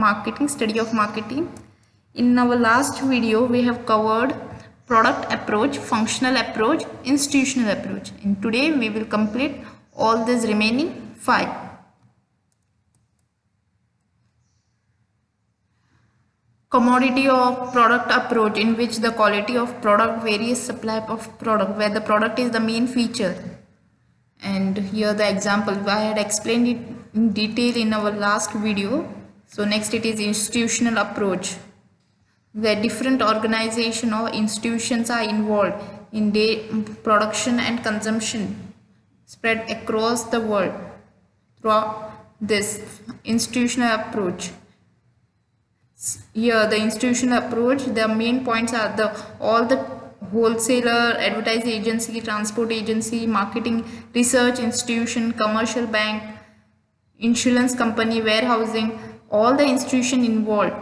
Marketing, study of marketing. In our last video we have covered product approach, functional approach, institutional approach, and today we will complete all these remaining 5. Commodity of product approach, in which the quality of product varies supply of product, where the product is the main feature. And here the example, I had explained it in detail in our last video. So next it is institutional approach, where different organization or institutions are involved in production and consumption spread across the world through this institutional approach. Here the institutional approach, the main points are all the wholesaler, advertising agency, transport agency, marketing, research institution, commercial bank, insurance company, warehousing, all the institution involved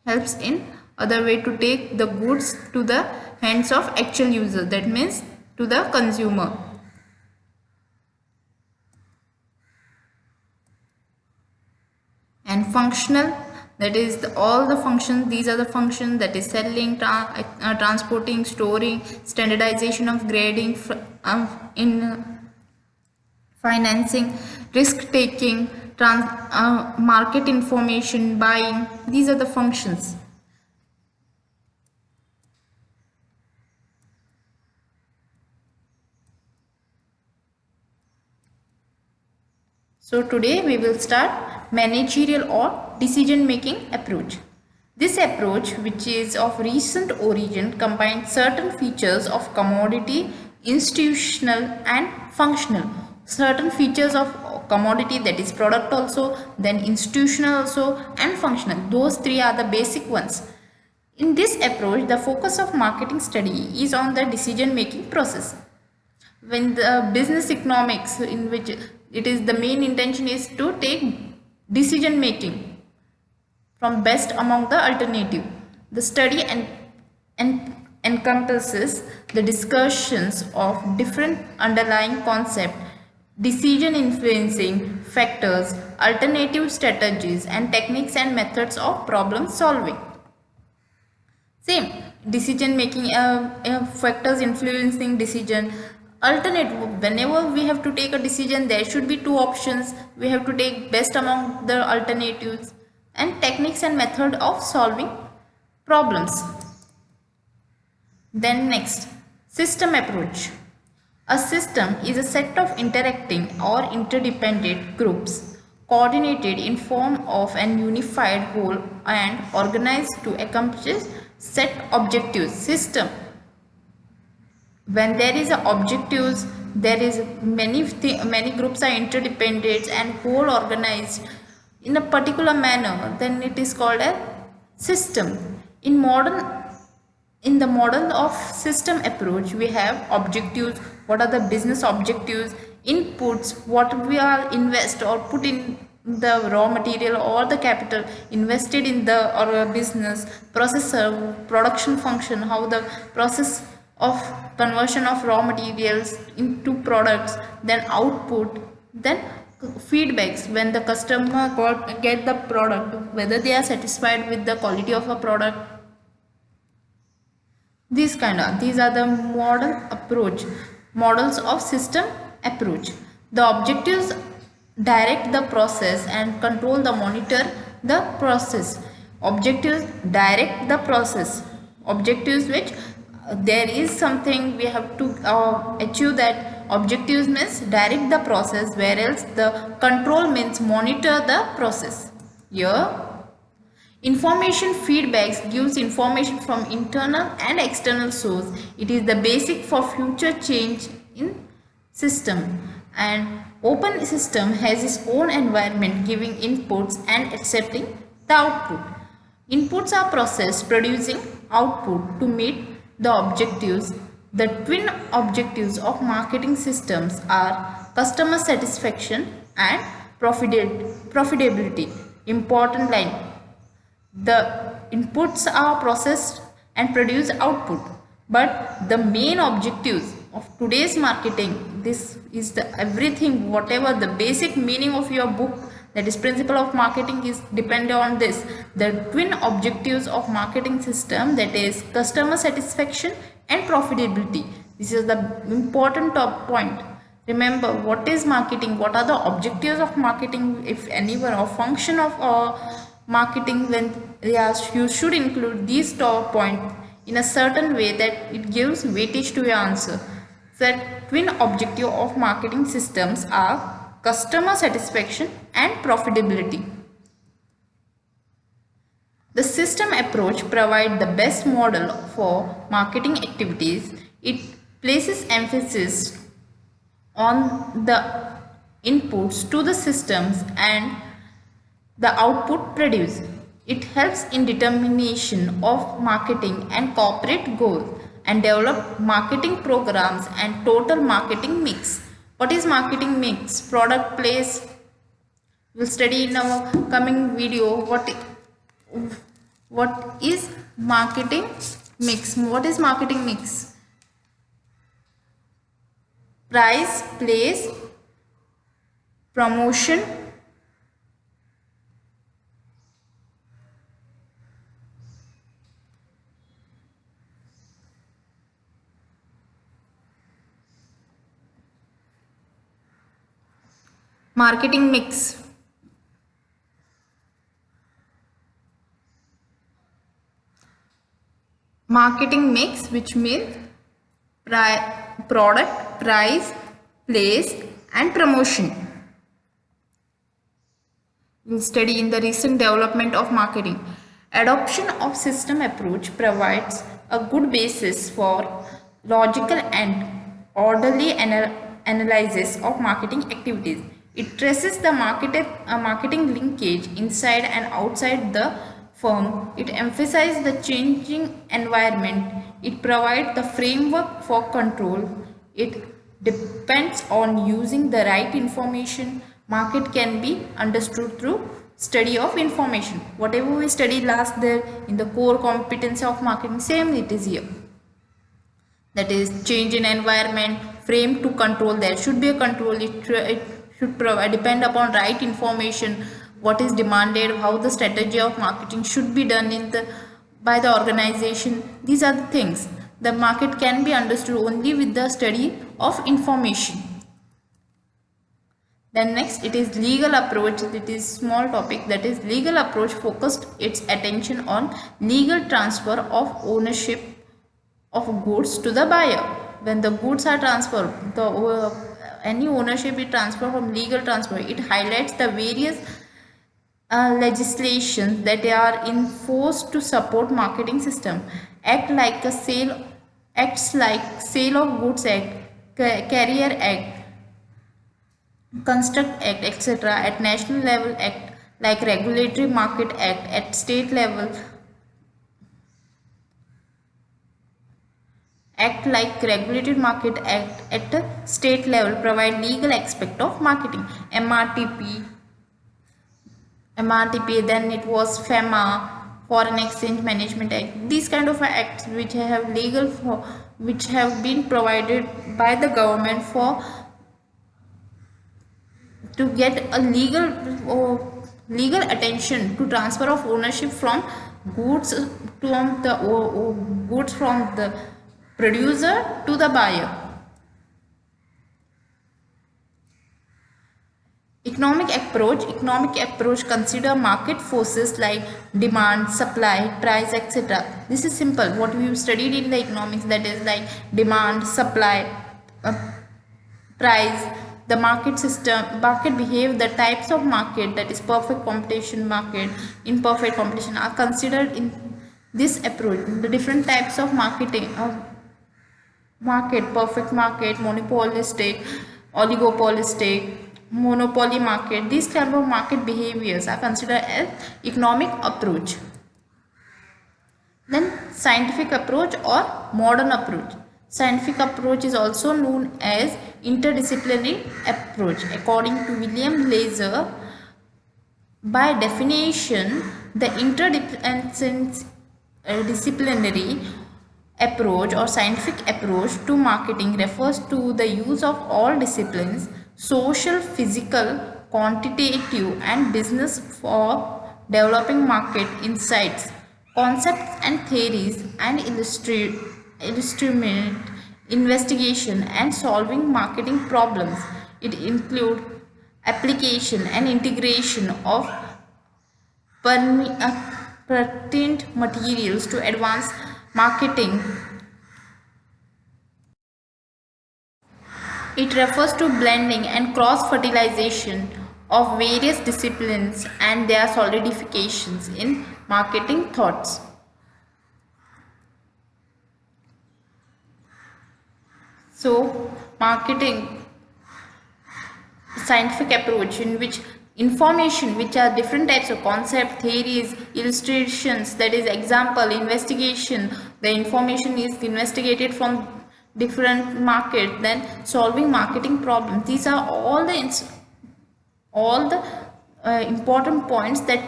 helps in other way to take the goods to the hands of actual user, that means to the consumer. And functional, that is all the functions, these are the functions, that is selling, transporting, storing, standardization of grading, in financing, risk taking, market information, buying. These are the functions. So today we will start managerial or decision making approach. This approach, which is of recent origin, combines certain features of commodity, institutional and functional. Certain features of commodity, that is product also, then institutional also, and functional. Those three are the basic ones. In this approach, the focus of marketing study is on the decision making process. When the business economics, in which it is the main intention is to take decision making from best among the alternative. The study encompasses the discussions of different underlying concept, decision influencing factors, alternative strategies and techniques and methods of problem solving. Same decision making factors influencing decision. Alternative, whenever we have to take a decision, there should be two options. We have to take best among the alternatives, and techniques and method of solving problems. Then next, system approach. A system is a set of interacting or interdependent groups coordinated in form of an unified whole and organized to accomplish set objectives. System, when there is a objectives, there is many groups are interdependent and whole organized in a particular manner, then it is called a system. In the model of system approach, we have objectives. What are the business objectives? Inputs, what we are invest or put in the raw material or the capital invested in the or business. Processor, production function, how the process of conversion of raw materials into products, then output, then feedbacks, when the customer get the product, whether they are satisfied with the quality of a product. These are the models of system approach. The objectives direct the process and control the monitor the process. Objectives direct the process. Objectives which there is something we have to achieve, that objectives means direct the process, whereas the control means monitor the process. Here information feedbacks gives information from internal and external source. It is the basic for future change in system. And open system has its own environment, giving inputs and accepting the output. Inputs are processed producing output to meet the objectives. The twin objectives of marketing systems are customer satisfaction and profitability. Important line. The inputs are processed and produce output, but the main objectives of today's marketing, this is the everything, whatever the basic meaning of your book, That is, principle of marketing is dependent on this. The twin objectives of marketing system, that is customer satisfaction and profitability. This is the important top point. Remember, what is marketing? What are the objectives of marketing? If anyone, or function of marketing, when yes, you should include these top points in a certain way that it gives weightage to your answer. The twin objective of marketing systems are customer satisfaction and profitability. The system approach provides the best model for marketing activities. It places emphasis on the inputs to the systems and the output produced. It helps in determination of marketing and corporate goals and develop marketing programs and total marketing mix. What is marketing mix? Product place. We'll study in our coming video what is marketing mix. What is marketing mix? Price, place, promotion, marketing mix. Marketing mix, which means product, price, place and promotion. We'll study in the recent development of marketing. Adoption of system approach provides a good basis for logical and orderly analysis of marketing activities. It traces the marketing linkage inside and outside the firm. It emphasizes the changing environment. It provides the framework for control. It depends on using the right information. Market can be understood through study of information. Whatever we studied last there in the core competency of marketing, same it is here. That is, change in environment, frame to control. There should be a control. It should depend upon right information, what is demanded, how the strategy of marketing should be done by the organization. These are the things. The market can be understood only with the study of information. Then next, it is legal approach. It is small topic. That is, legal approach focused its attention on legal transfer of ownership of goods to the buyer. When the goods are transferred, any ownership is transferred from legal transfer. It highlights the various legislations that are enforced to support marketing system. Acts like Sale of Goods Act, Carrier Act, Construct Act, etc. At national level, act like Regulatory Market Act. At state level, act like Regulated Market Act. At state level, provide legal aspect of marketing. MRTP, then it was FEMA, Foreign Exchange Management Act. These kind of acts which have which have been provided by the government to get a legal attention to transfer of ownership from goods from the producer to the buyer. Economic approach consider market forces like demand, supply, price, etc. This is simple. What we studied in the economics, that is like demand, supply, price, the market system, market behavior, the types of market, that is perfect competition market, imperfect competition, are considered in this approach. The different types of marketing perfect market, monopolistic, oligopolistic, monopoly market. These kind of market behaviors are considered as economic approach. Then scientific approach or modern approach. Scientific approach is also known as interdisciplinary approach. According to William Laser, by definition, the interdisciplinary approach or scientific approach to marketing refers to the use of all disciplines, social, physical, quantitative and business for developing market insights, concepts and theories, and illustrate investigation and solving marketing problems. It includes application and integration of pertinent materials to advance marketing. It refers to blending and cross-fertilization of various disciplines and their solidifications in marketing thoughts. So, marketing scientific approach in which information, which are different types of concept, theories, illustrations, that is example, investigation, the information is investigated from different market, then solving marketing problems. These are all the important points that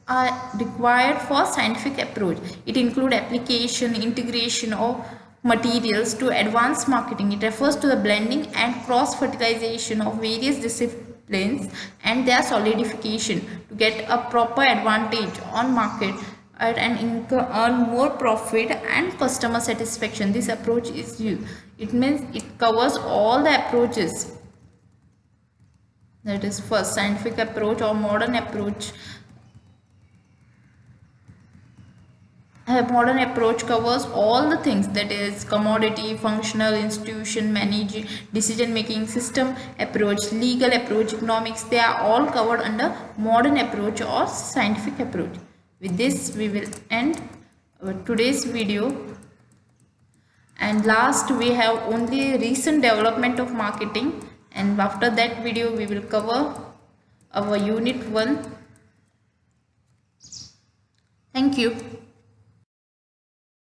are required for scientific approach. It include application, integration of materials to advance marketing. It refers to the blending and cross fertilization of various disciplines and their solidification to get a proper advantage on market and earn more profit and customer satisfaction. This approach is used. It means it covers all the approaches. That is first scientific approach or modern approach. A modern approach covers all the things, that is commodity, functional, institution, managing, decision making, system approach, legal approach, economics. They are all covered under modern approach or scientific approach. With this we will end today's video. And last, we have only recent development of marketing, and after that video we will cover our unit 1. Thank you.